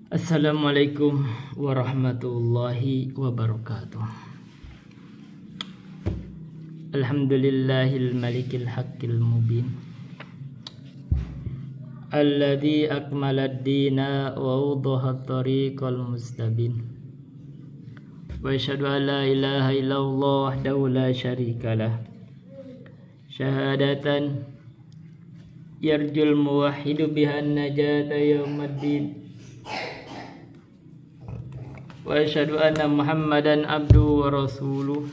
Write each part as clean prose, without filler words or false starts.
Assalamualaikum warahmatullahi wabarakatuh. Alhamdulillahil malikil haqqil mubin alladzi akmalad dina wa wadaha tariqal mustabin. Wa asyhadu an la ilaha illallah wahdahu la syarikalah. Syahadatan yarjul muwahhidu bihan najata yaumaddin. Wa asyhadu anna Muhammadan abduhu wa rasuluh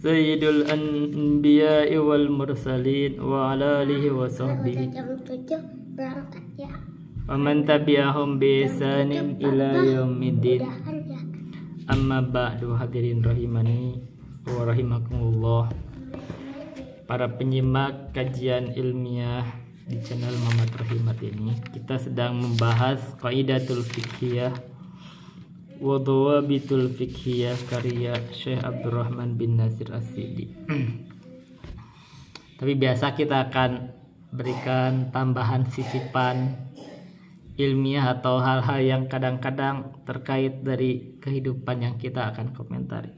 sayyidul anbiya'i wal mursalin wa ala alihi wa sahbihi wa man tabi'ahum bi ihsanin ila yaumiddin. Amma ba'du, hadirin rahimani wa rahimakumullah, para penyimak kajian ilmiah di channel Muhammad Rahimat ini. Kita sedang membahas Qaidatul Fiqhiyah wa Dhawabitul Fiqhiyah karya Syekh Abdurrahman bin Nasir As-Sidi. Tapi biasa kita akan berikan tambahan sisipan ilmiah atau hal-hal yang kadang-kadang terkait dari kehidupan yang kita akan komentari.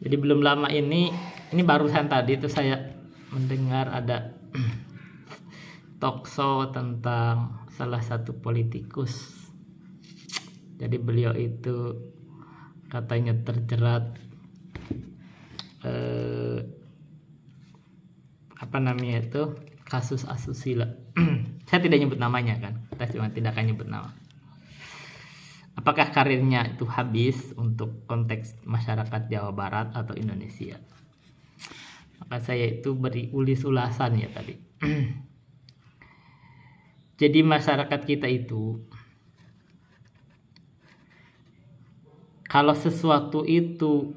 Jadi belum lama ini barusan tadi itu saya mendengar ada talkshow tentang salah satu politikus. Jadi beliau itu katanya terjerat kasus asusila. Saya tidak nyebut namanya kan, kita cuma tidak akan nyebut nama. Apakah karirnya itu habis untuk konteks masyarakat Jawa Barat atau Indonesia? Maka saya itu beri ulis-ulasan ya tadi. Jadi masyarakat kita itu, kalau sesuatu itu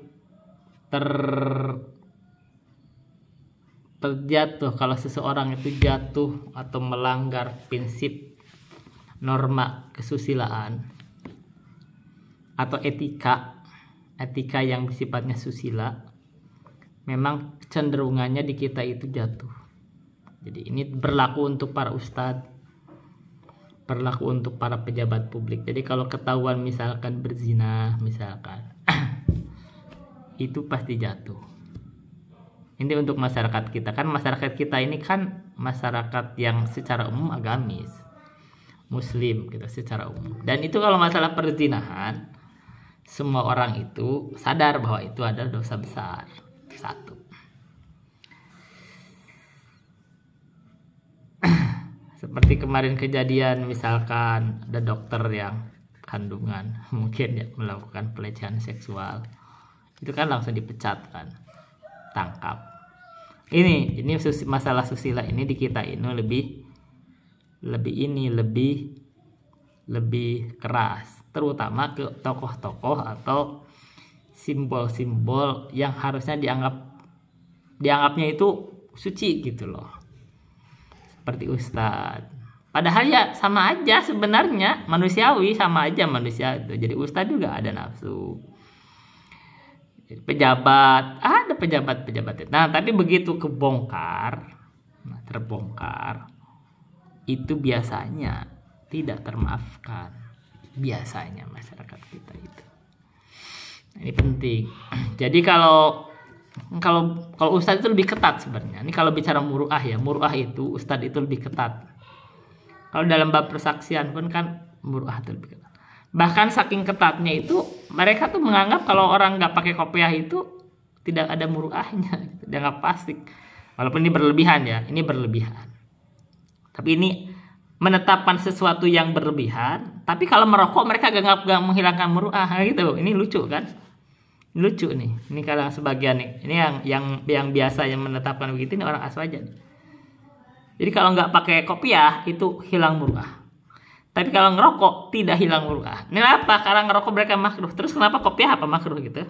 terjatuh, kalau seseorang itu jatuh atau melanggar prinsip norma kesusilaan atau etika yang sifatnya susila, memang cenderungannya di kita itu jatuh. Jadi ini berlaku untuk para ustadz, berlaku untuk para pejabat publik. Jadi kalau ketahuan misalkan berzina misalkan itu pasti jatuh. Ini untuk masyarakat kita, kan masyarakat kita ini kan masyarakat yang secara umum agamis, muslim gitu secara umum. Dan itu kalau masalah perzinahan, semua orang itu sadar bahwa itu adalah dosa besar. Satu. Seperti kemarin kejadian misalkan ada dokter yang kandungan mungkin ya melakukan pelecehan seksual, itu kan langsung dipecat kan, tangkap. Ini masalah susila ini di kita ini lebih keras, terutama ke tokoh-tokoh atau simbol-simbol yang harusnya dianggapnya itu suci gitu loh, seperti ustadz. Padahal ya sama aja sebenarnya, manusiawi, sama aja manusia itu. Jadi ustadz juga ada nafsu. Pejabat, ada pejabat itu. Nah tapi begitu terbongkar, itu biasanya tidak termaafkan. Biasanya masyarakat kita itu. Ini penting. Jadi kalau ustadz itu lebih ketat sebenarnya. Ini kalau bicara muruah ya, muruah itu ustadz itu lebih ketat. Kalau dalam bab persaksian pun kan muruah itu lebih ketat. Bahkan saking ketatnya itu mereka tuh menganggap kalau orang nggak pakai kopiah itu tidak ada muruahnya, dianggap fasik. Walaupun ini berlebihan ya, ini berlebihan. Tapi ini menetapkan sesuatu yang berlebihan. Tapi kalau merokok mereka gak menghilangkan muruah gitu. Ini lucu kan? Lucu nih. Ini kadang sebagian nih. Ini yang biasa yang menetapkan begitu ini orang Aswajan. Jadi kalau nggak pakai kopiah itu hilang muruah. Tapi kalau ngerokok tidak hilang muruah. Ini apa? Karena ngerokok mereka makruh. Terus kenapa kopiah apa makruh gitu?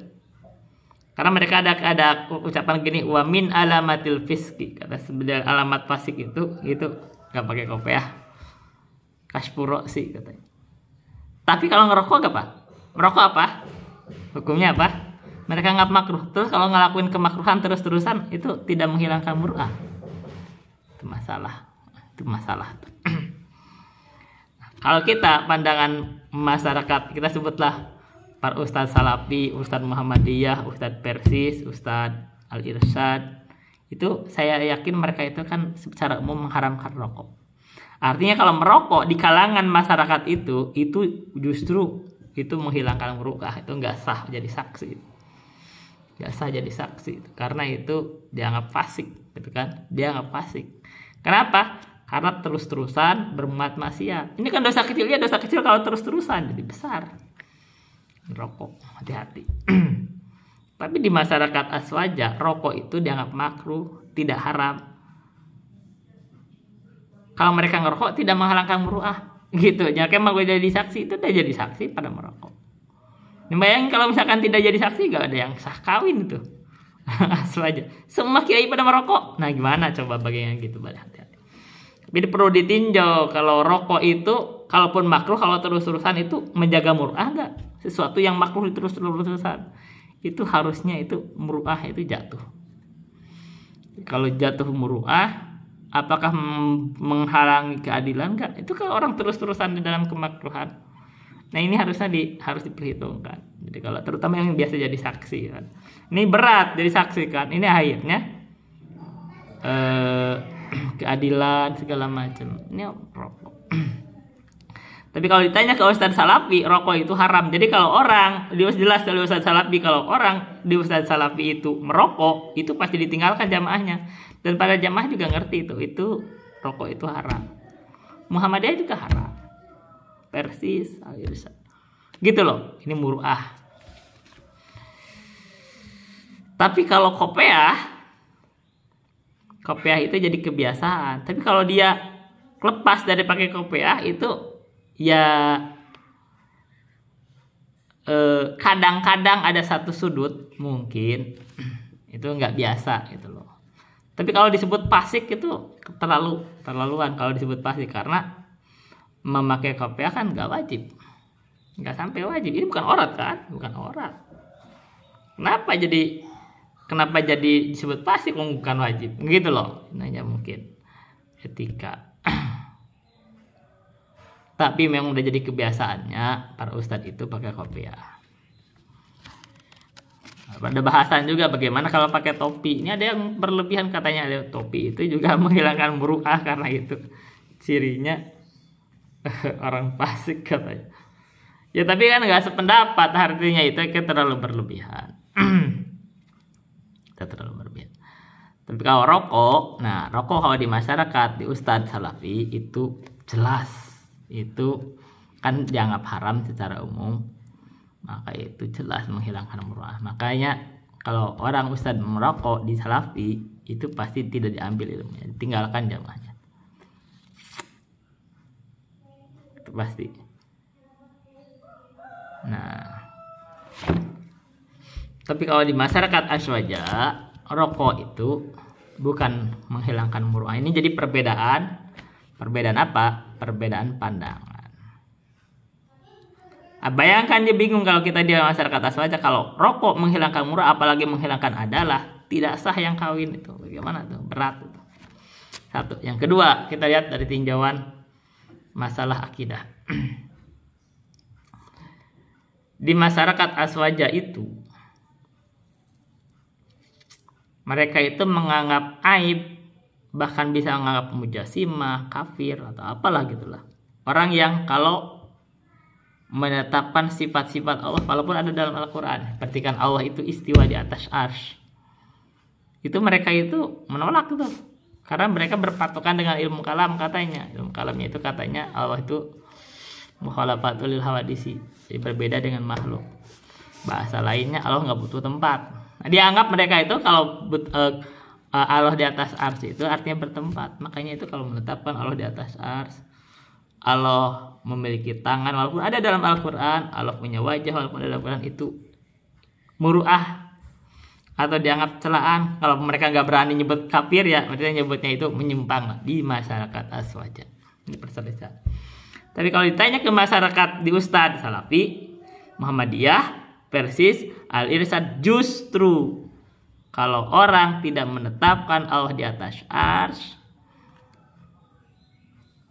Karena mereka ada ucapan gini, wa min alamatil fiski, kata sebenarnya alamat fasik itu nggak pakai kopiah. Kaspuro sih katanya. Tapi kalau ngerokok apa? Merokok apa? Hukumnya apa? Mereka nggak makruh. Terus kalau ngelakuin kemakruhan terus-terusan itu tidak menghilangkan muruah. Itu masalah. Kalau kita pandangan masyarakat, kita sebutlah para Ustadz Salafi, Ustadz Muhammadiyah, Ustadz Persis, Ustadz Al-Irsyad, itu saya yakin mereka itu kan secara umum mengharamkan rokok. Artinya kalau merokok di kalangan masyarakat itu justru itu menghilangkan muruah, itu nggak sah jadi saksi, nggak sah jadi saksi, karena itu dianggap fasik, gitu kan? Dianggap fasik. Kenapa? Karena terus-terusan berbuat maksiat. Ini kan dosa kecilnya, dosa kecil kalau terus-terusan jadi besar. Rokok, hati-hati. Tapi di masyarakat Aswaja, rokok itu dianggap makruh, tidak haram. Kalau mereka ngerokok tidak menghalangkan muruah, gitu. Jangan mau jadi saksi, itu udah jadi saksi pada merokok. Ini bayangin kalau misalkan tidak jadi saksi, gak ada yang sah kawin itu. Aswaja. Semua kiai pada merokok. Nah gimana coba bagian gitu, hati-hati. Jadi perlu ditinjau kalau rokok itu, kalaupun makruh, kalau terus-terusan itu menjaga muruah enggak? Sesuatu yang makruh terus-terusan itu harusnya itu muruah itu jatuh. Kalau jatuh muruah, apakah menghalangi keadilan enggak? Itu kalau orang terus-terusan di dalam kemakruhan. Nah ini harus diperhitungkan. Jadi kalau terutama yang biasa jadi saksi kan, ini berat jadi saksi kan, ini akhirnya keadilan segala macam. Ini rokok. Tapi kalau ditanya ke Ustadz Salafi, rokok itu haram. Jadi kalau orang, jelas dari Ustadz Salafi, kalau orang di Ustadz Salafi itu merokok, itu pasti ditinggalkan jamaahnya. Dan para jamaah juga ngerti itu rokok itu haram. Muhammadiyah juga haram. Persis, Al-Irsyad. Gitu loh, ini muruah. Tapi kalau kopiah itu jadi kebiasaan. Tapi kalau dia lepas dari pakai kopiah itu ya kadang-kadang ada satu sudut mungkin itu nggak biasa gitu loh. Tapi kalau disebut fasik itu terlaluan kalau disebut fasik, karena memakai kopiah kan nggak wajib, nggak sampai wajib. Ini bukan aurat kan, bukan aurat. Kenapa jadi disebut fasik bukan wajib gitu loh. Nanya mungkin etika. Tapi memang udah jadi kebiasaannya para ustadz itu pakai kopiah. Ada bahasan juga bagaimana kalau pakai topi. Ini ada yang berlebihan katanya, ada topi itu juga menghilangkan muruah karena itu cirinya orang fasik katanya. Ya tapi kan nggak sependapat, artinya itu terlalu berlebihan. Tapi kalau rokok, rokok kalau di masyarakat, di Ustadz Salafi itu jelas, itu kan dianggap haram secara umum, maka itu jelas menghilangkan muruah. Makanya kalau orang Ustadz merokok di Salafi itu pasti tidak diambil ilmunya, ditinggalkan jamaahnya, itu pasti. Tapi kalau di masyarakat Aswaja, rokok itu bukan menghilangkan muruah. Ini jadi perbedaan apa? Perbedaan pandangan. Bayangkan dia bingung kalau kita di masyarakat Aswaja, kalau rokok menghilangkan muruah, apalagi menghilangkan adalah tidak sah yang kawin itu. Bagaimana tuh? Berat itu. Satu. Yang kedua, kita lihat dari tinjauan masalah akidah. Di masyarakat Aswaja itu, mereka itu menganggap aib, bahkan bisa menganggap mujasimah, kafir, atau apalah gitulah. Orang yang kalau menetapkan sifat-sifat Allah, walaupun ada dalam Al-Quran, perhatikan Allah itu istiwa di atas arsy, itu mereka itu menolak itu. Karena mereka berpatokan dengan ilmu kalam katanya. Ilmu kalamnya itu katanya Allah itu mukhalafatul lil hawadisi, jadi berbeda dengan makhluk. Bahasa lainnya Allah nggak butuh tempat. Dianggap mereka itu kalau Allah di atas arsy itu artinya bertempat. Makanya itu kalau menetapkan Allah di atas arsy, Allah memiliki tangan, walaupun ada dalam Al-Quran, Allah punya wajah walaupun ada dalam Al-Quran, itu muruah atau dianggap celaan. Kalau mereka nggak berani nyebut kafir, ya maksudnya nyebutnya itu menyimpang di masyarakat Aswaja. Ini perselisihan. Tapi kalau ditanya ke masyarakat di Ustadz Salafi, Muhammadiyah, Persis, Al-Irsyad, justru kalau orang tidak menetapkan Allah di atas arsy,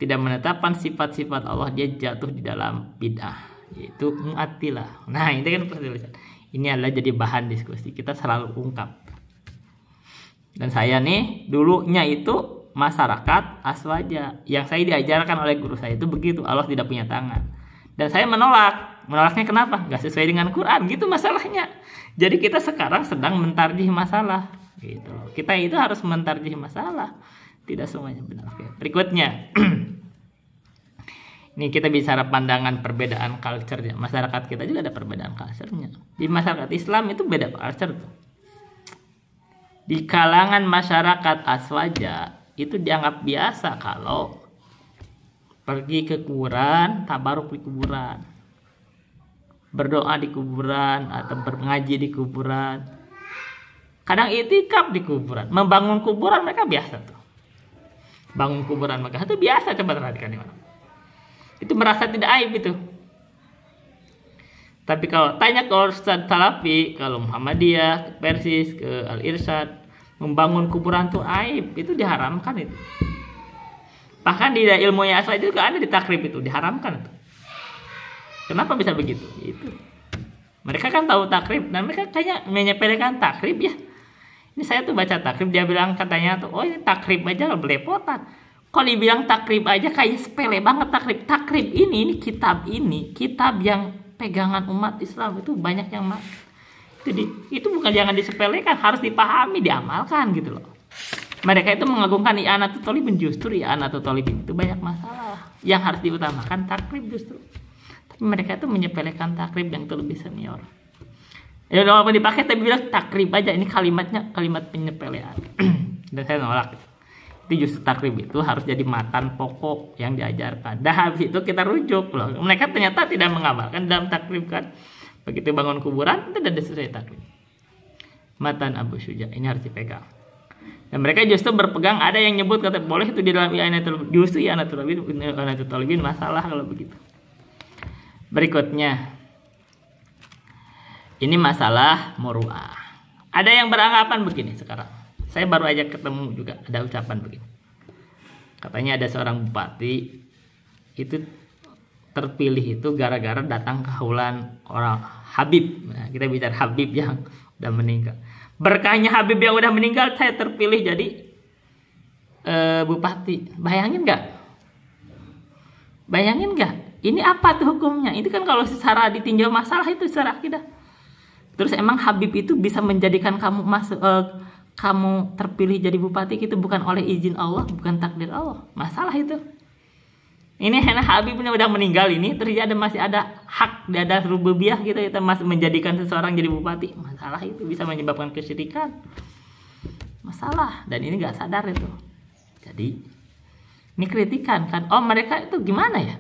tidak menetapkan sifat-sifat Allah, dia jatuh di dalam bid'ah, yaitu Mu'attilah. Nah, ini kan perselisihan. Ini adalah jadi bahan diskusi kita selalu ungkap. Dan saya nih dulunya itu masyarakat aswaja, yang saya diajarkan oleh guru saya itu begitu, Allah tidak punya tangan. Dan saya menolaknya kenapa? Gak sesuai dengan Quran, gitu masalahnya. Jadi kita sekarang sedang mentarjih masalah, gitu. Kita itu harus mentarjih masalah, tidak semuanya benar. Oke, berikutnya. Ini kita bicara pandangan perbedaan culture ya. Masyarakat kita juga ada perbedaan culture-nya. Di masyarakat Islam itu beda culture tuh. Di kalangan masyarakat aswaja itu dianggap biasa kalau pergi ke kuburan, tabaruk di kuburan, berdoa di kuburan atau mengaji di kuburan. Kadang itikaf di kuburan, membangun kuburan mereka biasa tuh. Bangun kuburan mereka itu biasa, coba perhatikan orang. Itu merasa tidak aib itu. Tapi kalau tanya ke Ustadz Salafi, kalau Muhammadiyah, ke Persis, ke Al-Irsyad, membangun kuburan itu aib, itu diharamkan itu. Bahkan di ilmu asal juga ada di takrib itu, diharamkan itu. Kenapa bisa begitu? Itu. Mereka kan tahu takrib, dan mereka kayaknya menyepelekan takrib ya. Ini saya tuh baca takrib, dia bilang katanya tuh, oh ini takrib aja belepotan. Kalau dibilang takrib aja kayak sepele banget takrib. Takrib ini kitab yang pegangan umat Islam itu banyak yang itu bukan jangan disepelekan, harus dipahami, diamalkan gitu loh. Mereka itu mengagungkan i'anatul thalibin, justru i'anatul thalibin itu banyak masalah. Yang harus diutamakan takrib justru. Tapi mereka itu menyepelekan takrib yang itu lebih senior. Ya udah apa dipakai tapi bilang takrib aja, ini kalimatnya kalimat penyepelean. Dan saya nolak itu. Itu justru takrib itu harus jadi matan pokok yang diajarkan. Dah habis itu kita rujuk loh. Mereka ternyata tidak mengamalkan dalam takrib kan. Begitu bangun kuburan itu tidak sesuai takrib. Matan Abu Syuja ini harus dipegang. Dan mereka justru berpegang, ada yang nyebut kata boleh itu di dalam i'anatul justru i'anatul thalibin masalah kalau begitu. Berikutnya. Ini masalah muru'ah. Ada yang beranggapan begini sekarang. Saya baru aja ketemu juga ada ucapan begini. Katanya ada seorang bupati itu terpilih itu gara-gara datang ke haulan orang Habib. Nah, kita bicara Habib yang udah meninggal. Berkahnya Habib yang udah meninggal saya terpilih jadi bupati. Bayangin nggak? Bayangin nggak? Ini apa tuh hukumnya? Itu kan kalau secara ditinjau masalah itu secara akidah. Terus emang Habib itu bisa menjadikan kamu kamu terpilih jadi bupati itu bukan oleh izin Allah, bukan takdir Allah. Masalah itu. Ini karena Habib ini udah meninggal ini, terus masih ada hak, ada rububiyah gitu, kita masih menjadikan seseorang jadi bupati. Masalah itu bisa menyebabkan kesyirikan. Masalah, dan ini nggak sadar itu. Jadi ini kritikan kan. Oh mereka itu gimana ya?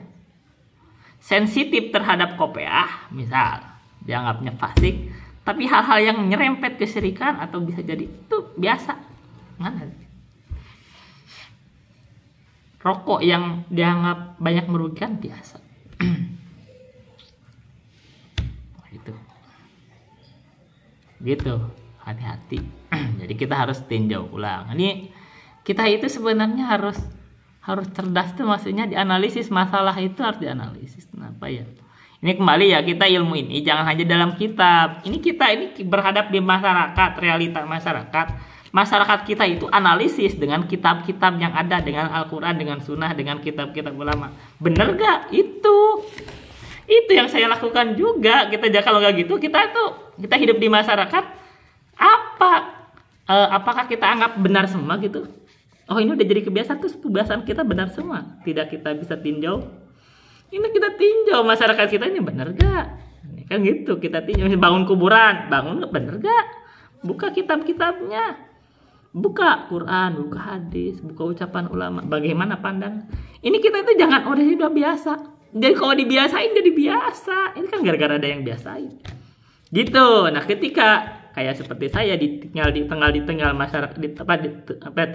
Sensitif terhadap kopiah, misal dianggapnya fasik. Tapi hal-hal yang nyerempet kesyirikan atau bisa jadi itu biasa. Mana? Rokok yang dianggap banyak merugikan biasa. Gitu. Hati-hati. Jadi kita harus tinjau ulang. Ini kita itu sebenarnya harus cerdas tuh, maksudnya dianalisis masalah itu harus dianalisis. Kenapa ya? Ini kembali ya, kita ilmu ini jangan hanya dalam kitab. Ini kita ini berhadap di masyarakat, realita masyarakat. Masyarakat kita itu analisis dengan kitab-kitab yang ada, dengan Al-Quran, dengan Sunnah, dengan kitab-kitab ulama. Bener gak? Itu yang saya lakukan juga. Kalau nggak gitu, kita hidup di masyarakat. Apakah kita anggap benar semua gitu? Oh ini udah jadi kebiasaan, terus kebiasaan kita benar semua. Tidak kita bisa tinjau. Ini kita tinjau masyarakat kita ini benar gak? Ini kan gitu, kita tinjau. Bangun kuburan, bener gak? Buka kitab-kitabnya, buka Quran, buka hadis, buka ucapan ulama. Bagaimana pandang? Ini kita itu jangan udah biasa. Jadi kalau dibiasain jadi biasa. Ini kan gara-gara ada yang biasain. Gitu. Nah ketika kayak seperti saya tinggal di tengah masyarakat,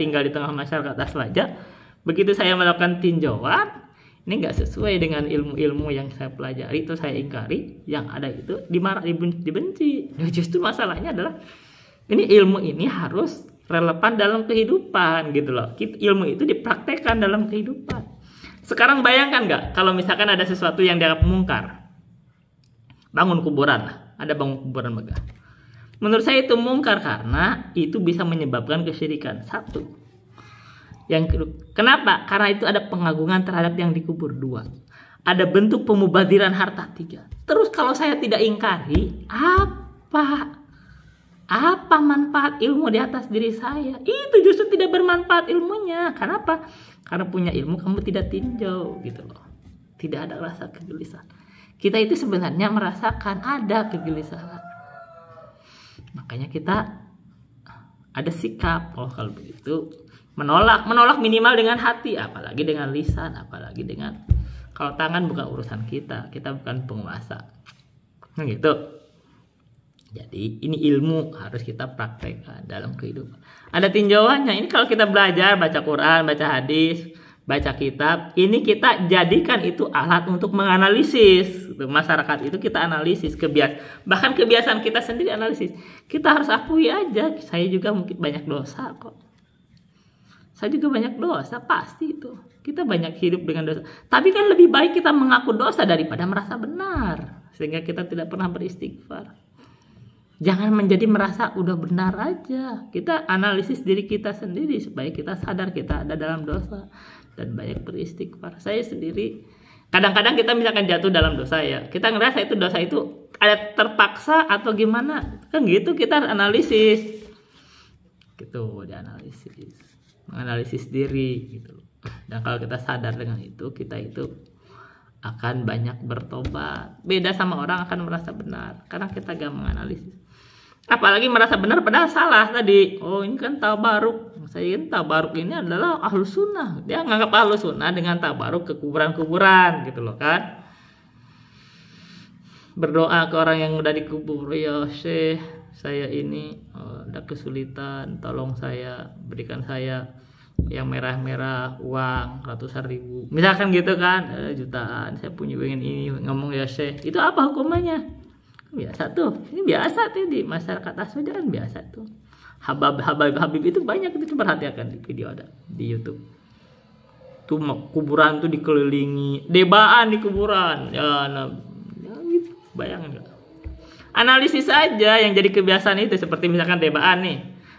tinggal di tengah masyarakat aswaja, begitu saya melakukan tinjauan. Ini nggak sesuai dengan ilmu-ilmu yang saya pelajari, itu saya ingkari. Yang ada itu dimarah, dibenci. Nah, justru masalahnya adalah ini ilmu ini harus relevan dalam kehidupan gitu loh. Ilmu itu dipraktekkan dalam kehidupan. Sekarang bayangkan nggak kalau misalkan ada sesuatu yang dianggap mungkar, bangun kuburan, ada bangun kuburan megah. Menurut saya itu mungkar karena itu bisa menyebabkan kesyirikan. Satu. Yang kedua, kenapa? Karena itu ada pengagungan terhadap yang dikubur. Dua, ada bentuk pemubadiran harta. Tiga. Terus kalau saya tidak ingkari, apa manfaat ilmu di atas diri saya? Itu justru tidak bermanfaat ilmunya. Kenapa? Karena punya ilmu kamu tidak tinjau gitu loh. Tidak ada rasa kegelisahan. Kita itu sebenarnya merasakan ada kegelisahan. Makanya kita ada sikap, oh kalau begitu menolak minimal dengan hati, apalagi dengan lisan, apalagi dengan, kalau tangan bukan urusan kita bukan penguasa. Nah gitu. Jadi ini ilmu harus kita praktekkan dalam kehidupan. Ada tinjauannya. Ini kalau kita belajar, baca Quran, baca hadis, baca kitab, ini kita jadikan itu alat untuk menganalisis. Masyarakat itu kita analisis, bahkan kebiasaan kita sendiri analisis. Kita harus akui aja, saya juga mungkin banyak dosa kok. Saya juga banyak dosa, pasti itu. Kita banyak hidup dengan dosa. Tapi kan lebih baik kita mengaku dosa daripada merasa benar. Sehingga kita tidak pernah beristighfar. Jangan menjadi merasa udah benar aja. Kita analisis diri kita sendiri supaya kita sadar kita ada dalam dosa dan banyak beristighfar. Saya sendiri kadang-kadang kita misalkan jatuh dalam dosa ya, kita ngerasa itu dosa itu ada terpaksa atau gimana, kan gitu kita analisis. Gitu, dianalisis. Menganalisis diri gitu. Dan kalau kita sadar dengan itu, kita itu akan banyak bertobat. Beda sama orang akan merasa benar karena kita gak menganalisis. Apalagi merasa benar padahal salah tadi. Oh ini kan tabaruk. Saya ini tabaruk ini adalah ahlus sunnah. Dia nganggap ahlus sunnah dengan tabaruk ke kuburan-kuburan gitu loh kan. Berdoa ke orang yang udah dikubur, ya Syekh, saya ini ada kesulitan, tolong saya, berikan saya yang merah-merah uang ratusan ribu. Misalkan gitu kan, jutaan, saya punya pengen ini, ngomong ya Syekh. Itu apa hukumannya? Biasa tuh, ini biasa tuh di masyarakat Asujan biasa tuh. Habib itu banyak itu, perhatikan di video ada di YouTube. Tuh kuburan tuh dikelilingi, debaan di kuburan. Ya gitu, bayangin gak? Analisis aja yang jadi kebiasaan itu, seperti misalkan debaan nih,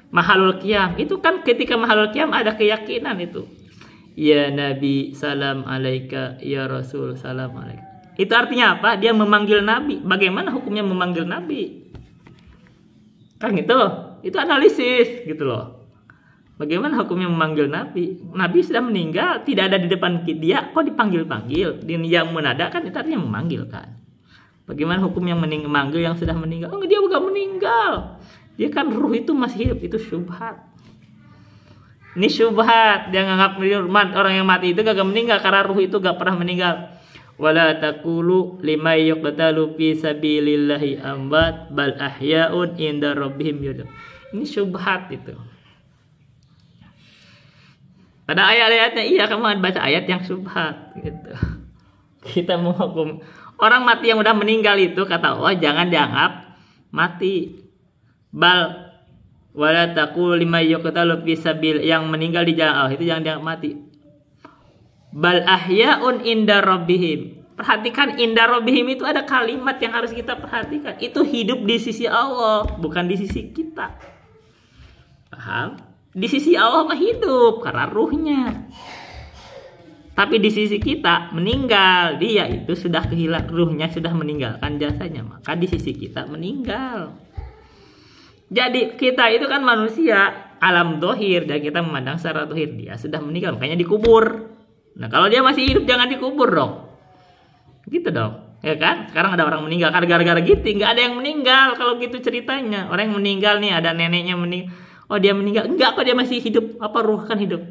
Mahalul Qiyam. Itu kan ketika Mahalul Qiyam ada keyakinan itu. Ya Nabi salam alaika, ya Rasul salam alaika. Itu artinya apa? Dia memanggil Nabi. Bagaimana hukumnya memanggil Nabi? Kan gitu. Itu analisis gitu loh. Bagaimana hukumnya memanggil Nabi? Nabi sudah meninggal, tidak ada di depan dia, kok dipanggil-panggil? Dia menada kan itu artinya memanggil kan. Bagaimana hukum yang memanggil yang sudah meninggal? Oh, dia bukan meninggal. Dia kan ruh itu masih hidup, itu syubhat. Ini syubhat. Dia nganggap orang yang mati itu gak meninggal karena ruh itu gak pernah meninggal. Wala taqulu liman yuqtalu fi sabilillahi amwat bal ahya'un inda rabbihim yurzaqun. Ini syubhat itu. Pada ayat-ayatnya iya, kamu baca ayat yang syubhat gitu. Kita menghukum orang mati yang udah meninggal itu, kata Allah jangan dianggap mati. Bal wala taqulu liman yuqtalu fi sabil, yang meninggal di jalan Allah itu jangan dianggap mati. Bal ahya'un inda rabbihim. Perhatikan, inda rabbihim itu ada kalimat yang harus kita perhatikan. Itu hidup di sisi Allah, bukan di sisi kita. Paham? Di sisi Allah mah hidup karena ruhnya. Tapi di sisi kita meninggal, dia itu sudah kehilangan, ruhnya sudah meninggalkan jasanya, maka di sisi kita meninggal. Jadi kita itu kan manusia alam dohir, dan kita memandang secara dohir dia sudah meninggal, makanya dikubur. Nah kalau dia masih hidup jangan dikubur dong, gitu dong, ya kan? Sekarang ada orang meninggal gara-gara gitu, nggak ada yang meninggal kalau gitu ceritanya. Orang yang meninggal nih, ada neneknya meninggal, oh dia meninggal, enggak kok dia masih hidup. Apa ruh kan hidup?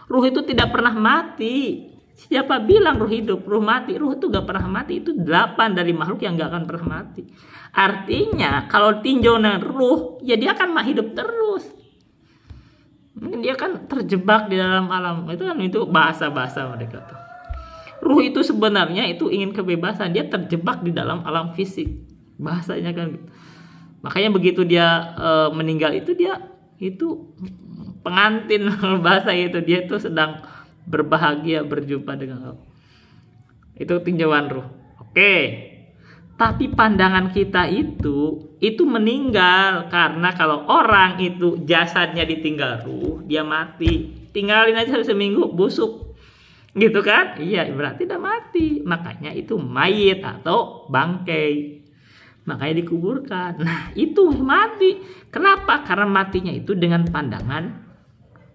Ruh itu tidak pernah mati. Siapa bilang ruh hidup, ruh mati? Ruh itu gak pernah mati. Itu 8 dari makhluk yang gak akan pernah mati. Artinya kalau tinjau dengan ruh, ya dia akan hidup terus. Dia kan terjebak di dalam alam. Itu kan itu bahasa-bahasa mereka tuh. Ruh itu sebenarnya itu ingin kebebasan. Dia terjebak di dalam alam fisik. Bahasanya kan gitu. Makanya begitu dia meninggal itu, dia itu pengantin bahasa itu. Dia itu sedang berbahagia berjumpa dengan Allah. Itu tinjauan ruh. Oke. Tapi pandangan kita itu meninggal, karena kalau orang itu jasadnya ditinggal ruh, dia mati. Tinggalin aja seminggu busuk. Gitu kan? Iya, berarti udah mati. Makanya itu mayit atau bangkai. Makanya dikuburkan. Nah, itu mati. Kenapa? Karena matinya itu dengan pandangan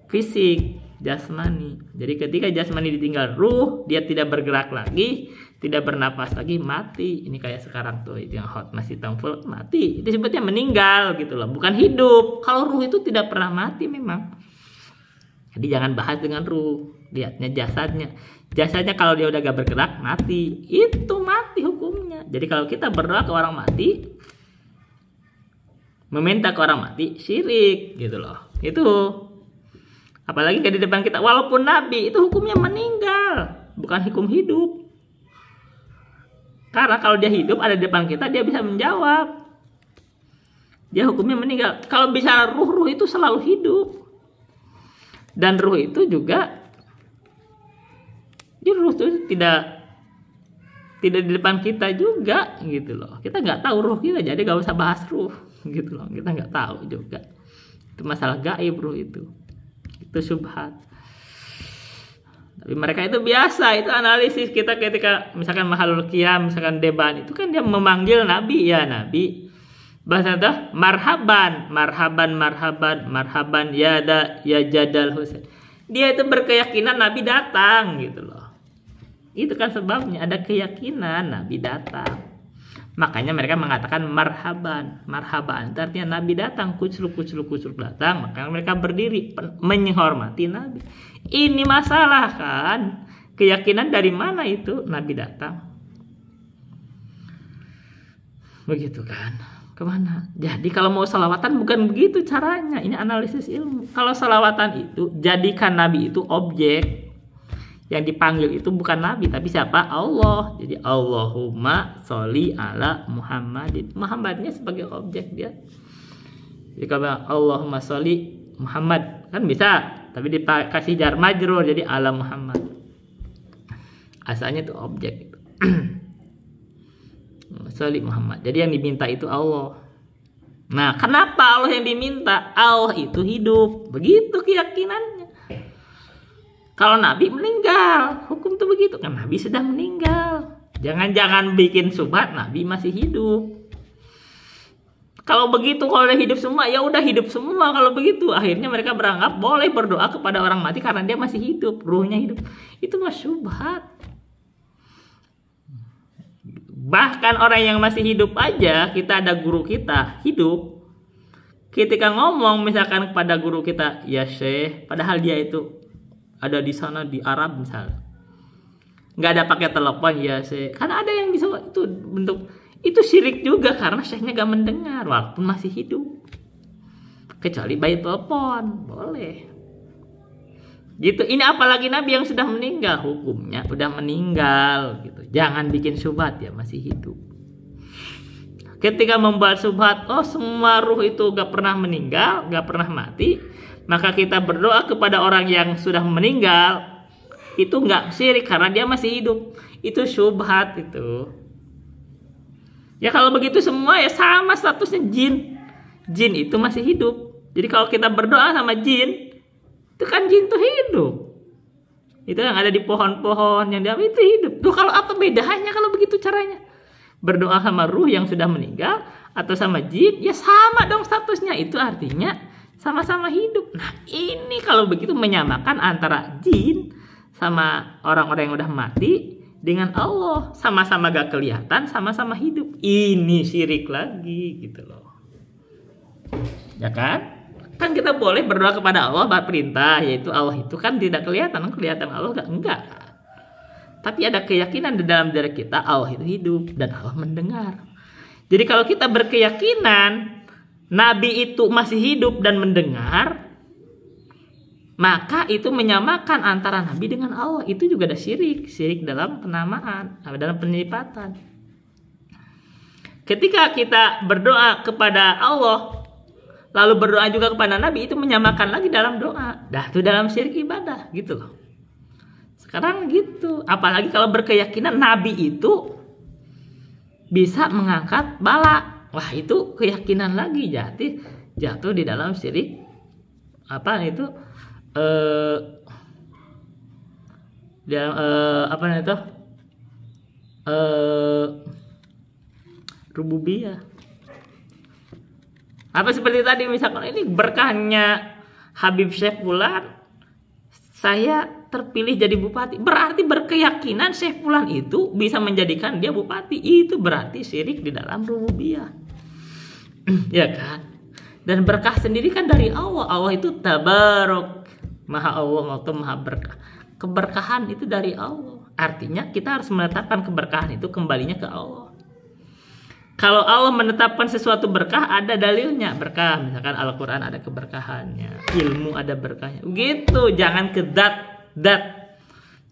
fisik, jasmani. Jadi ketika jasmani ditinggal ruh, dia tidak bergerak lagi, tidak bernapas lagi, mati. Ini kayak sekarang tuh yang hot masih tampil, mati. Itu sebetulnya meninggal gitu loh, bukan hidup. Kalau ruh itu tidak pernah mati memang. Jadi jangan bahas dengan ruh, lihatnya jasadnya. Jasadnya kalau dia udah gak bergerak, mati. Itu mati hukumnya. Jadi kalau kita berdoa ke orang mati, meminta ke orang mati, syirik gitu loh. Itu. Apalagi kayak di depan kita, walaupun nabi, itu hukumnya meninggal, bukan hukum hidup. Karena kalau dia hidup ada di depan kita, dia bisa menjawab. Dia hukumnya meninggal. Kalau bicara ruh itu selalu hidup. Dan ruh itu juga, ruh itu tidak di depan kita juga gitu loh. Kita nggak tahu ruh kita, jadi nggak usah bahas ruh gitu loh. Kita nggak tahu juga. Itu masalah gaib ruh itu syubhat. Tapi mereka itu biasa, itu analisis kita ketika misalkan Mahalul Qiyam, misalkan Deban, itu kan dia memanggil Nabi, ya Nabi. Bahasa itu marhaban, marhaban, marhaban, marhaban ya Jadal Husain. Dia itu berkeyakinan Nabi datang gitu loh. Itu kan sebabnya, ada keyakinan Nabi datang. Makanya mereka mengatakan marhaban. Marhaban itu artinya Nabi datang, kucluk datang. Maka mereka berdiri menghormati Nabi. Ini masalah kan? Keyakinan dari mana itu Nabi datang? Begitu kan? Kemana? Jadi kalau mau salawatan bukan begitu caranya. Ini analisis ilmu. Kalau salawatan itu, jadikan Nabi itu objek. Yang dipanggil itu bukan Nabi, tapi siapa? Allah. Jadi Allahumma sholli ala Muhammadin. Muhammadnya sebagai objek dia. Jadi kalau Allahumma sholli Muhammad kan bisa, tapi dikasih jar majrur jadi ala Muhammad. Asalnya itu objek. Sholli Muhammad. Jadi yang diminta itu Allah. Nah, kenapa Allah yang diminta? Allah itu hidup. Begitu keyakinannya. Kalau Nabi meninggal, hukum itu begitu. Kan Nabi sudah meninggal. Jangan bikin subhat Nabi masih hidup. Kalau begitu, kalau udah hidup semua, ya udah hidup semua. Kalau begitu, akhirnya mereka beranggap boleh berdoa kepada orang mati karena dia masih hidup, ruhnya hidup. Itu mah subhat. Bahkan orang yang masih hidup aja, kita ada guru kita hidup. Ketika ngomong misalkan kepada guru kita, ya Syekh, padahal dia itu ada di sana di Arab misalnya, nggak ada pakai telepon, ya Syekh. Karena ada yang bisa itu bentuk itu syirik juga karena Syekhnya gak mendengar walaupun masih hidup. Kecuali by telepon boleh. Gitu. Ini apalagi Nabi yang sudah meninggal, hukumnya udah meninggal gitu. Jangan bikin syubhat ya masih hidup. Ketika membuat syubhat, oh semua ruh itu gak pernah meninggal, gak pernah mati, maka kita berdoa kepada orang yang sudah meninggal, itu gak syirik karena dia masih hidup. Itu syubhat itu. Ya kalau begitu semua ya sama statusnya jin. Jin itu masih hidup. Jadi kalau kita berdoa sama jin, itu kan jin itu hidup. Itu yang ada di pohon-pohon yang dia itu hidup. Tuh kalau apa bedanya kalau begitu caranya? Berdoa sama ruh yang sudah meninggal atau sama jin, ya sama dong statusnya. Itu artinya sama-sama hidup. Nah ini kalau begitu menyamakan antara jin sama orang-orang yang udah mati dengan Allah. Sama-sama gak kelihatan, sama-sama hidup. Ini syirik lagi gitu loh. Ya kan? Kan kita boleh berdoa kepada Allah berperintah, yaitu Allah itu kan tidak kelihatan. Kelihatan Allah enggak. Tapi ada keyakinan di dalam diri kita Allah itu hidup dan Allah mendengar. Jadi kalau kita berkeyakinan Nabi itu masih hidup dan mendengar, maka itu menyamakan antara Nabi dengan Allah. Itu juga ada syirik. Syirik dalam penamaan, dalam penyifatan. Ketika kita berdoa kepada Allah, lalu berdoa juga kepada Nabi, itu menyamakan lagi dalam doa. Dah itu dalam syirik ibadah gitu loh. Sekarang gitu. Apalagi kalau berkeyakinan Nabi itu bisa mengangkat bala. Wah, itu keyakinan lagi, jatuh di dalam syirik. Apa itu? Apa itu? Rububiyah. Apa seperti tadi misalkan ini berkahnya Habib Syekh Fulan, saya terpilih jadi bupati. Berarti berkeyakinan Syekh Fulan itu bisa menjadikan dia bupati. Itu berarti syirik di dalam rububiyah. Ya kan? Dan berkah sendiri kan dari Allah. Allah itu tabarok, maha Allah atau maha berkah. Keberkahan itu dari Allah. Artinya kita harus menetapkan keberkahan itu kembalinya ke Allah. Kalau Allah menetapkan sesuatu berkah, ada dalilnya. Berkah, misalkan Al-Quran ada keberkahannya, ilmu ada berkahnya. Gitu, jangan ke dat.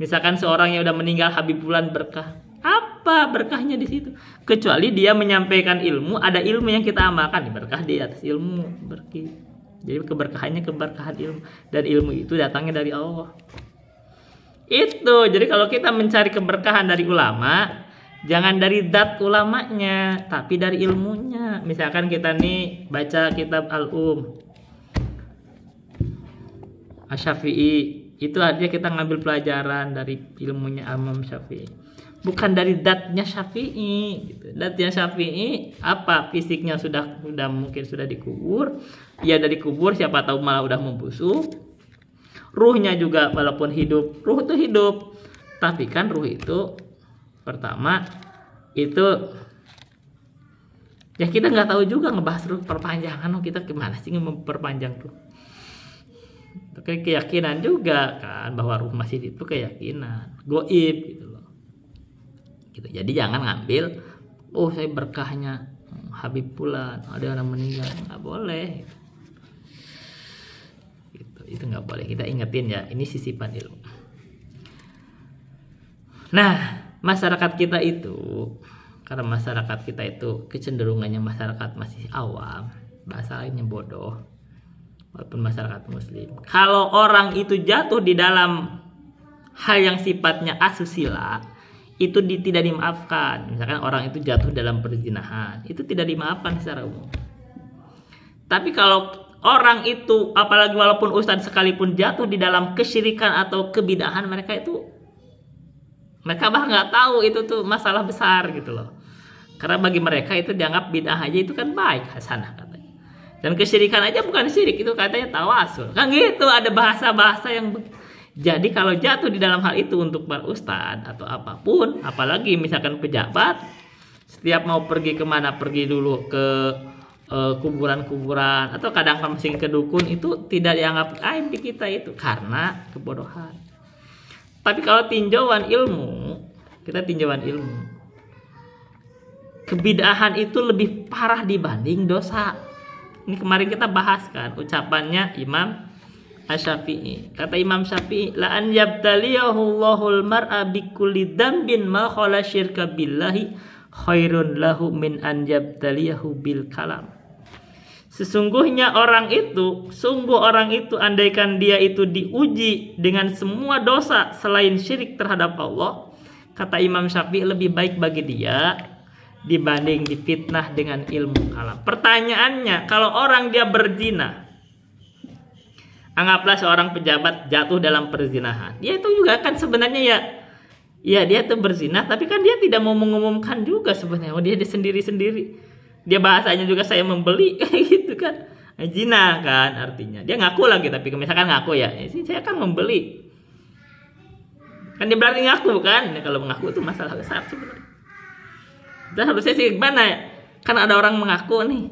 Misalkan seorang yang udah meninggal Habib Fulan berkah. Apa berkahnya di situ? Kecuali dia menyampaikan ilmu, ada ilmu yang kita amalkan, berkah di atas ilmu. Jadi keberkahannya keberkahan ilmu, dan ilmu itu datangnya dari Allah. Itu, jadi kalau kita mencari keberkahan dari ulama, jangan dari dat ulamanya, tapi dari ilmunya. Misalkan kita nih baca kitab Asy-Syafi'i, itu artinya kita ngambil pelajaran dari ilmunya Imam Syafi'i, bukan dari datnya Syafi'i gitu. Datnya Syafi'i apa? Fisiknya sudah mungkin sudah dikubur. Ya dari kubur, siapa tahu malah udah membusuk. Ruhnya juga walaupun hidup, ruh itu hidup. Tapi kan ruh itu pertama itu ya kita nggak tahu juga ngebahas ruh perpanjangan. Kita gimana sih memperpanjang tuh? Keyakinan juga kan bahwa ruh masih itu keyakinan goib gitu loh. Gitu. Jadi jangan ngambil saya berkahnya Habib Fulan, ada orang meninggal, nggak boleh. Gitu. Itu nggak boleh. Kita ingetin ya, ini sisipan ilmu. Nah, masyarakat kita itu, karena masyarakat kita itu kecenderungannya masyarakat masih awam, bahasa lainnya bodoh, walaupun masyarakat muslim. Kalau orang itu jatuh di dalam hal yang sifatnya asusila, itu tidak dimaafkan. Misalkan orang itu jatuh dalam perzinahan, itu tidak dimaafkan secara umum. Tapi kalau orang itu, apalagi walaupun ustadz sekalipun jatuh di dalam kesyirikan atau kebidahan, mereka bahkan nggak tahu itu tuh masalah besar gitu loh. Karena bagi mereka itu dianggap bid'ah aja itu kan baik, hasanah katanya. Dan kesyirikan aja bukan syirik, itu katanya tawasul. Kan gitu, ada bahasa-bahasa yang jadi kalau jatuh di dalam hal itu untuk para ustadz atau apapun, apalagi misalkan pejabat, setiap mau pergi kemana, pergi dulu ke kuburan-kuburan atau kadang masing ke dukun, itu tidak dianggap aib di kita itu karena kebodohan. Tapi kalau tinjauan ilmu, kita tinjauan ilmu, kebidahan itu lebih parah dibanding dosa. Ini kemarin kita bahas kan ucapannya Imam Asy-Syafi'i. Kata Imam Syafi'i, la an yabtaliyahu Allahul mar'a bikulli dzambin ma khala syirka billahi khairun lahu min an yabtaliyahu bil kalam. Sesungguhnya orang itu, andaikan dia itu diuji dengan semua dosa selain syirik terhadap Allah, kata Imam Syafi'i, lebih baik bagi dia dibanding difitnah dengan ilmu kalam. Pertanyaannya, kalau orang dia berzina, anggaplah seorang pejabat jatuh dalam perzinahan, dia itu juga kan sebenarnya ya dia tuh berzina, tapi kan dia tidak mau mengumumkan juga sebenarnya, dia sendiri-sendiri. Dia bahasanya juga saya membeli gitu kan, zina kan artinya. Dia ngaku lagi, tapi misalkan ngaku ya, saya kan membeli. Kan dia berarti ngaku kan. Nah, kalau mengaku itu masalah besar sebenarnya. Dan harusnya sih gimana ya? Kan ada orang mengaku nih.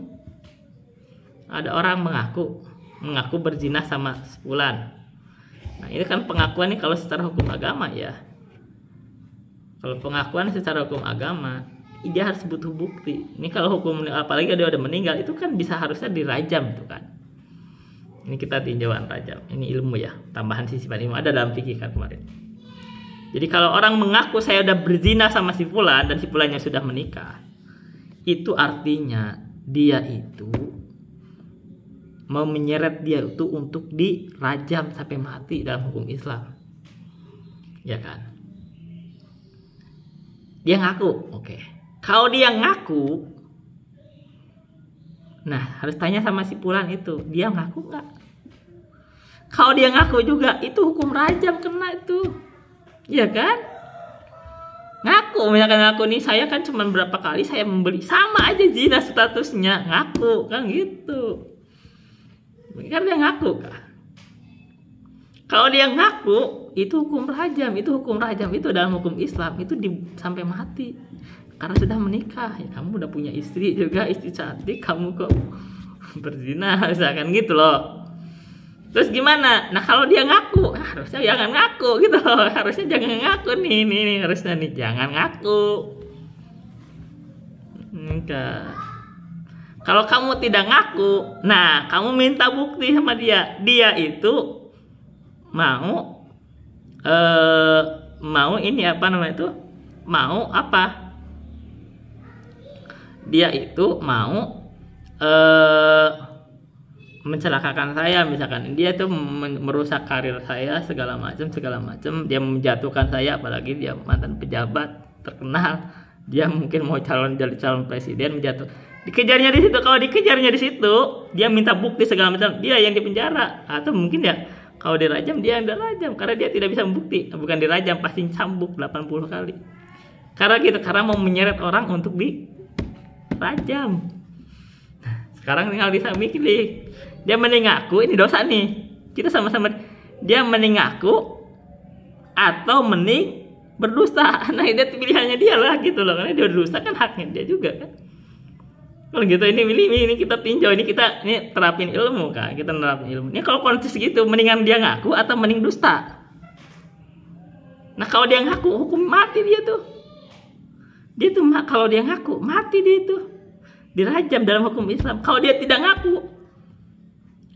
Ada orang mengaku berzina sama sepulan. Nah, ini kan pengakuan nih kalau secara hukum agama ya. Kalau pengakuan secara hukum agama, dia harus butuh bukti. Ini kalau hukum, apalagi dia udah meninggal, itu kan bisa harusnya dirajam tuh kan. Ini kita tinjauan rajam. Ini ilmu ya, tambahan sisipan ilmu ada dalam fikih kan kemarin. Jadi kalau orang mengaku saya udah berzina sama si fulan dan si fulannya sudah menikah, itu artinya dia itu mau menyeret dia itu untuk dirajam sampai mati dalam hukum Islam. ya kan? Dia ngaku, oke. Kalau dia ngaku, nah harus tanya sama si Fulan itu, dia ngaku nggak? Kalau dia ngaku juga, itu hukum rajam kena itu, ya kan? Ngaku, misalkan ngaku nih, saya kan cuma berapa kali saya membeli, sama aja zina statusnya, ngaku kan gitu. Kan dia ngaku kan? Kalau dia ngaku, itu hukum rajam, itu dalam hukum Islam itu sampai mati. Karena sudah menikah, ya kamu udah punya istri juga, istri cantik, kamu kok berzina, misalkan gitu loh. Terus gimana? Nah kalau dia ngaku, harusnya jangan ngaku gitu loh, harusnya jangan ngaku nih harusnya nih jangan ngaku. Enggak. Kalau kamu tidak ngaku, nah kamu minta bukti sama dia, dia itu mau ini apa namanya itu, mau apa, dia itu mau mencelakakan saya, misalkan dia itu merusak karir saya segala macam, dia menjatuhkan saya, apalagi dia mantan pejabat terkenal, dia mungkin mau jadi calon presiden, dikejarnya di situ. Kalau dikejarnya di situ, dia minta bukti segala macam, dia yang dipenjara, atau mungkin ya kalau dirajam, dia yang dirajam karena dia tidak bisa membukti. Bukan dirajam, pasti cambuk 80 kali. Karena mau menyeret orang untuk dirajam. Nah, sekarang tinggal bisa mikir nih. Dia mending ngaku, ini dosa nih. Kita sama-sama, dia mending ngaku atau mending berdusta. Nah, itu pilihannya dia lah gitu loh. Karena dia berdusta kan haknya dia juga kan. Kalau gitu ini kita tinjau, ini terapin ilmu kan, kita nerapin ilmu. Ini kalau konteks gitu, mendingan dia ngaku atau mending dusta. Nah kalau dia ngaku, hukum mati dia tuh. Dia tuh kalau dia ngaku mati dia tuh, dirajam dalam hukum Islam. Kalau dia tidak ngaku,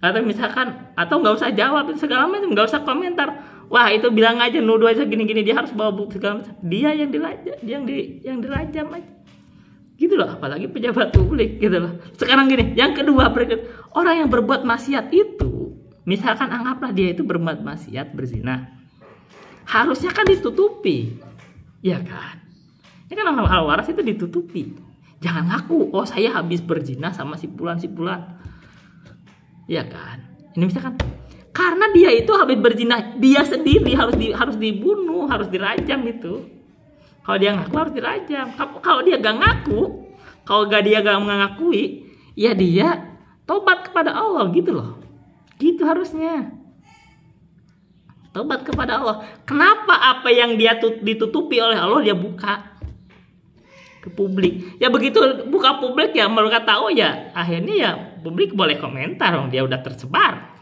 atau misalkan, atau nggak usah jawab segala macam, nggak usah komentar. Wah itu bilang aja, nuduh aja gini-gini, dia harus bawa bukti segala macam. Dia yang dirajam, yang dirajam aja. Gitu loh, apalagi pejabat publik gitu loh. Sekarang gini, yang kedua, orang yang berbuat maksiat itu, misalkan anggaplah dia itu berbuat maksiat, berzina, harusnya kan ditutupi, ya kan? Ini kan hal waras itu ditutupi. Jangan ngaku, oh saya habis berzina sama si Fulan, ya kan? Ini misalkan, karena dia itu habis berzina, dia sendiri harus dibunuh, harus dirajam itu. Kalau dia ngaku harus dirajam. Kalau dia gak ngaku, kalau dia gak mengakui, ya dia tobat kepada Allah gitu loh. Gitu harusnya. Tobat kepada Allah. Kenapa apa yang dia ditutupi oleh Allah dia buka ke publik? Ya begitu buka publik ya mereka tahu ya, akhirnya ya publik boleh komentar dong, dia udah tersebar.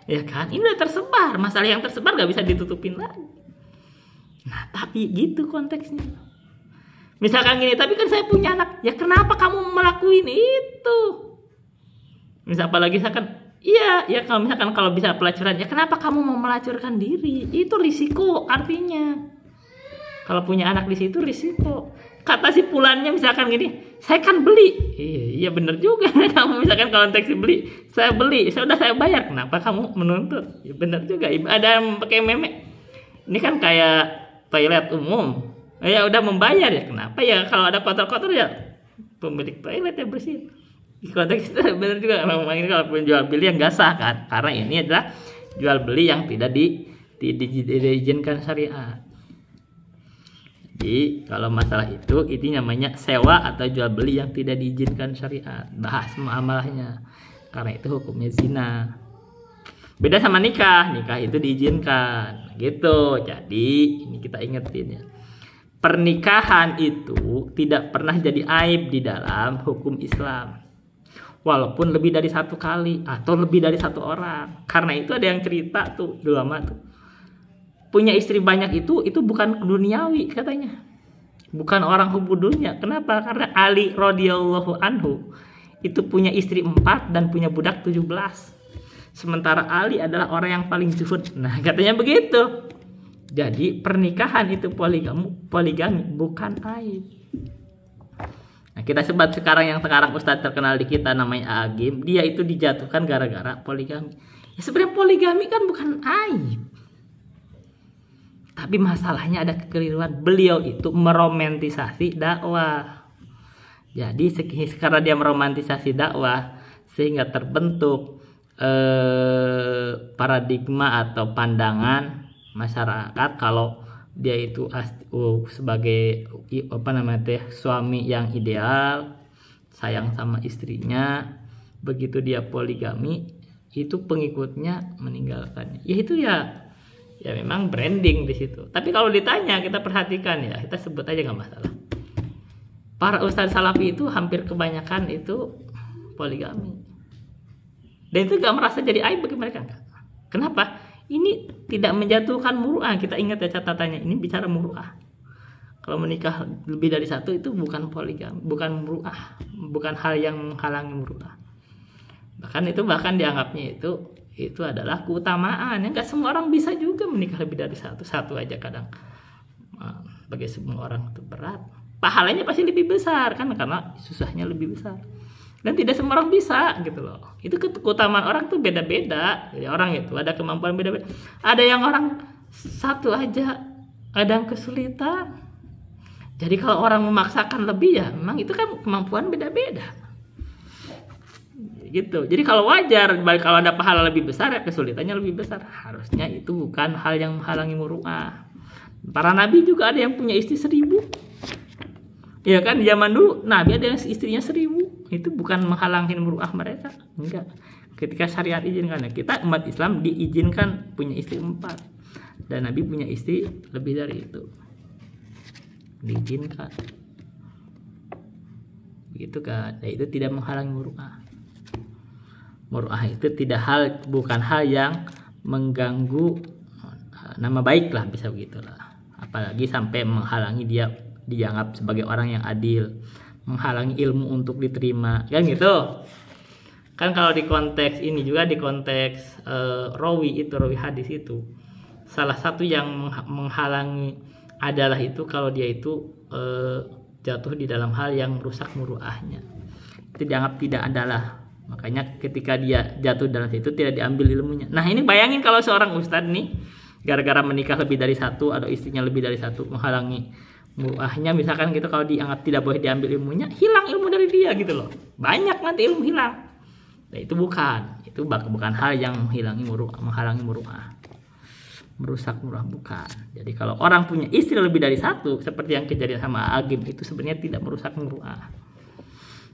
Ya kan? Ini udah tersebar. Masalah yang tersebar gak bisa ditutupin lagi. Nah tapi gitu konteksnya. Misalkan gini, tapi kan saya punya anak, ya kenapa kamu melakukan itu? Misal apalagi misalkan, iya kalau misalkan kalau bisa pelacuran, ya kenapa kamu mau melacurkan diri? Itu risiko artinya. Kalau punya anak di situ risiko. Kata si Fulannya misalkan gini, saya kan beli. Iya benar juga. Kamu misalkan kalau konteks beli, saya udah saya bayar. Kenapa kamu menuntut? Ya benar juga. Ada yang pakai meme. Ini kan kayak toilet umum, ya udah membayar ya, kenapa ya kalau ada kotor-kotor ya pemilik toilet yang bersih. Di konteks itu benar juga, memang ini kalau jual beli yang gak sah kan, karena ini adalah jual beli yang tidak diizinkan syariat. Jadi kalau masalah itu namanya sewa atau jual beli yang tidak diizinkan syariat, bahas muamalahnya, karena itu hukumnya zina. Beda sama nikah itu diizinkan gitu. Jadi ini kita ingetin ya, pernikahan itu tidak pernah jadi aib di dalam hukum Islam, walaupun lebih dari satu kali atau lebih dari satu orang. Karena itu ada yang cerita tuh ulama tuh, punya istri banyak itu bukan duniawi katanya, bukan orang hubud dunia. Kenapa? Karena Ali radhiyallahu anhu itu punya istri 4 dan punya budak 17. Sementara Ali adalah orang yang paling zuhud. Nah katanya begitu. Jadi pernikahan itu poligami bukan aib. Nah kita sebut sekarang Ustadz terkenal di kita namanya Agim, dia itu dijatuhkan gara-gara poligami. Ya sebenarnya poligami kan bukan aib. Tapi masalahnya ada kekeliruan. Beliau itu meromantisasi dakwah. Jadi karena dia meromantisasi dakwah sehingga terbentuk paradigma atau pandangan masyarakat kalau dia itu sebagai suami yang ideal, sayang sama istrinya. Begitu dia poligami, itu pengikutnya meninggalkannya. Ya itu ya memang branding di situ. Tapi kalau ditanya, kita perhatikan ya, kita sebut aja nggak masalah. Para ustadz salafi itu hampir kebanyakan itu poligami. Dan itu nggak merasa jadi aib bagi mereka, enggak. Kenapa? Ini tidak menjatuhkan muru'ah. Kita ingat ya catatannya, ini bicara muru'ah. Kalau menikah lebih dari satu itu bukan poligami, bukan muru'ah, bukan hal yang menghalangi muru'ah. Bahkan dianggapnya itu adalah keutamaan. Enggak semua orang bisa juga menikah lebih dari satu aja kadang. Bagi semua orang itu berat. Pahalanya pasti lebih besar kan, karena susahnya lebih besar. Dan tidak semua orang bisa gitu loh. Itu keutamaan orang tuh beda-beda. Jadi orang itu ada kemampuan beda-beda. Ada yang orang satu aja kadang kesulitan. Jadi kalau orang memaksakan lebih ya memang itu kan kemampuan beda-beda. Gitu. Jadi kalau wajar, kalau ada pahala lebih besar ya kesulitannya lebih besar. Harusnya itu bukan hal yang menghalangi muru'ah. Para nabi juga ada yang punya istri 1000. Ya kan, di zaman dulu nabi ada yang istrinya 1000. Itu bukan menghalangi muru'ah mereka. Enggak. Ketika syariat izinkan, kita umat Islam diizinkan punya istri 4. Dan nabi punya istri lebih dari itu. Diizinkan. Begitu kan. Dan itu tidak menghalangi muru'ah. Muru'ah itu bukan hal yang mengganggu nama baik lah, bisa begitulah. Apalagi sampai menghalangi dia dianggap sebagai orang yang adil, menghalangi ilmu untuk diterima, kan gitu. Kan kalau di konteks ini juga, di konteks rawi hadis itu, salah satu yang menghalangi adalah itu kalau dia itu jatuh di dalam hal yang merusak muru'ahnya. Itu dianggap tidak adalah. Makanya ketika dia jatuh dalam situ tidak diambil ilmunya. Nah ini bayangin kalau seorang ustadz nih gara-gara menikah lebih dari satu atau istrinya lebih dari satu menghalangi muru'ahnya, misalkan gitu, kalau dianggap tidak boleh diambil ilmunya, hilang ilmu dari dia gitu loh. Banyak nanti ilmu hilang. Nah itu bukan hal yang menghalangi muru'ah, merusak muru'ah, bukan. Jadi kalau orang punya istri lebih dari satu seperti yang kejadian sama Agim, itu sebenarnya tidak merusak muru'ah.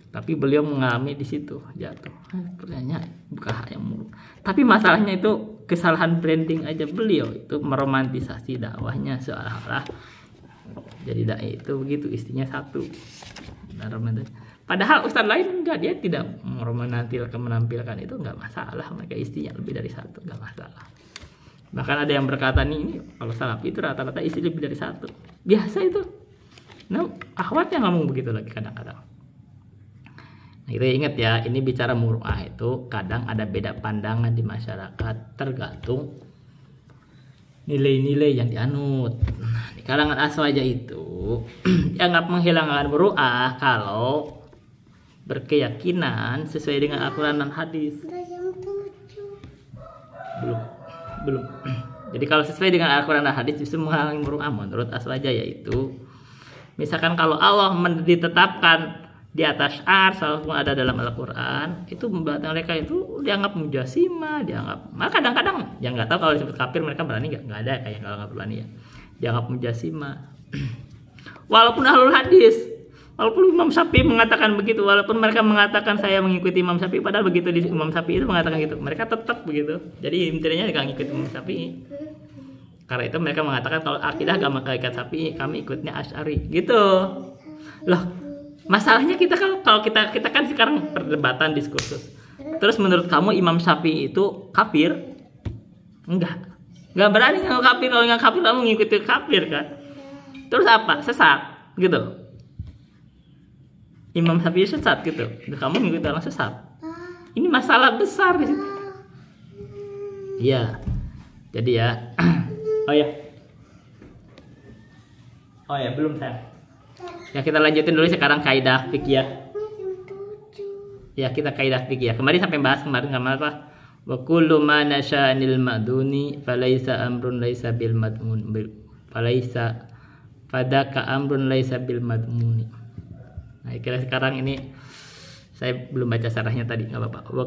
Tapi beliau mengalami di situ jatuh. Pertanyaannya bukan hal yang muruk. Tapi masalahnya itu kesalahan branding aja. Beliau itu meromantisasi dakwahnya seolah-olah jadi dai itu begitu, istrinya 1. Padahal ustadz lain enggak, dia tidak menampilkan itu, enggak masalah. Mereka istrinya lebih dari 1, enggak masalah. Bahkan ada yang berkata nih, kalau salafi itu rata-rata istri lebih dari 1. Biasa itu. Nah, akhwatnya ngomong begitu lagi kadang-kadang. Nah, kita ingat ya, ini bicara muru'ah itu kadang ada beda pandangan di masyarakat tergantung nilai-nilai yang dianut. Nah, di kalangan aswaja itu dianggap menghilangkan muru'ah kalau berkeyakinan sesuai dengan Al-Quran dan hadis. Belum. Jadi kalau sesuai dengan Al-Quran dan hadis justru menghalangi muru'ah menurut aswaja, yaitu misalkan kalau Allah ditetapkan di atas ars, walaupun ada dalam Al-Quran, itu membuat mereka itu dianggap mujasimah, maka kadang-kadang yang nggak tahu kalau disebut kafir mereka berani nggak ada kayak kalau nggak berani ya, dianggap mujasimah. Walaupun ahlul hadis, walaupun Imam Syafi'i mengatakan begitu, walaupun mereka mengatakan saya mengikuti Imam Syafi'i, padahal begitu di Imam Syafi'i itu mengatakan gitu, mereka tetap begitu. Jadi intinya nggak ngikutin Imam Syafi'i. Karena itu mereka mengatakan kalau akidah agama hakikat Syafi'i, kami ikutnya Asy'ari gitu. Loh, masalahnya kalau kita kan sekarang perdebatan diskursus. Terus menurut kamu Imam Syafi'i itu kafir? Enggak berani ngaku kafir. Kalau nggak kafir kamu ngikuti kafir kan? Terus apa? Sesat gitu. Imam Syafi'i sesat gitu. Kamu ngikuti orang sesat. Ini masalah besar di situ. Iya. Jadi ya. Oh ya, belum sayang. Ya kita lanjutin dulu sekarang kaidah fikih. Ya kita kaidah fikih. Kemarin sampai bahas apa? Wa kullu ma nasya'anil maduni falaisa amrun laisa bil madmun falaisa fadaka amrun laisa bil madmuni. Nah, kira sekarang ini saya belum baca syarahnya tadi, nggak apa-apa. Wa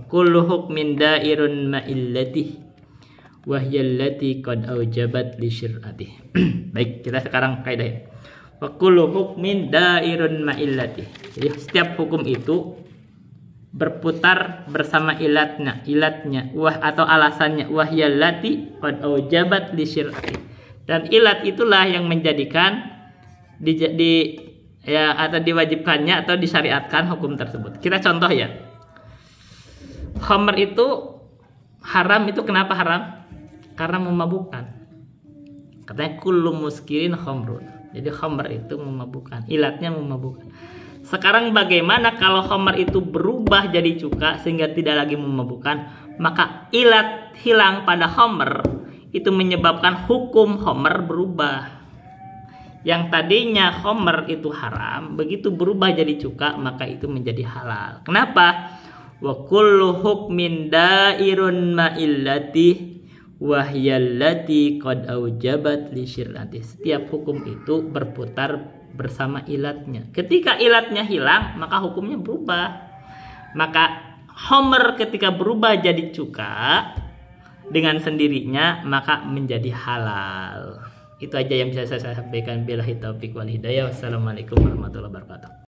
kullu hukmin dairun ma'illati wa hiya allati qad aujabat li syir'ati. Baik, kita sekarang kaidah. Wa kullu hukmin dairun ma'illati. Jadi setiap hukum itu berputar bersama ilatnya atau alasannya, wa hiya allati qad aujabat li syir'ati. Dan ilat itulah yang menjadikan atau diwajibkannya atau disyariatkan hukum tersebut. Kita contoh ya. Khamr itu haram, itu kenapa haram? Karena memabukkan. Katanya kullu muskirin khamrun. Jadi khamr itu memabukkan, ilatnya memabukkan. Sekarang bagaimana kalau khamr itu berubah jadi cuka sehingga tidak lagi memabukkan? Maka ilat hilang pada khamr, itu menyebabkan hukum khamr berubah. Yang tadinya khamr itu haram, begitu berubah jadi cuka, maka itu menjadi halal. Kenapa? Wa kullu hukmin dairun ma'illati wa hiyallati qad aujabat li syir'ati. Setiap hukum itu berputar bersama ilatnya. Ketika ilatnya hilang, maka hukumnya berubah. Maka khamr ketika berubah jadi cuka dengan sendirinya, maka menjadi halal. Itu aja yang bisa saya sampaikan. Billahi taufiq wal hidayah. Wassalamualaikum warahmatullahi wabarakatuh.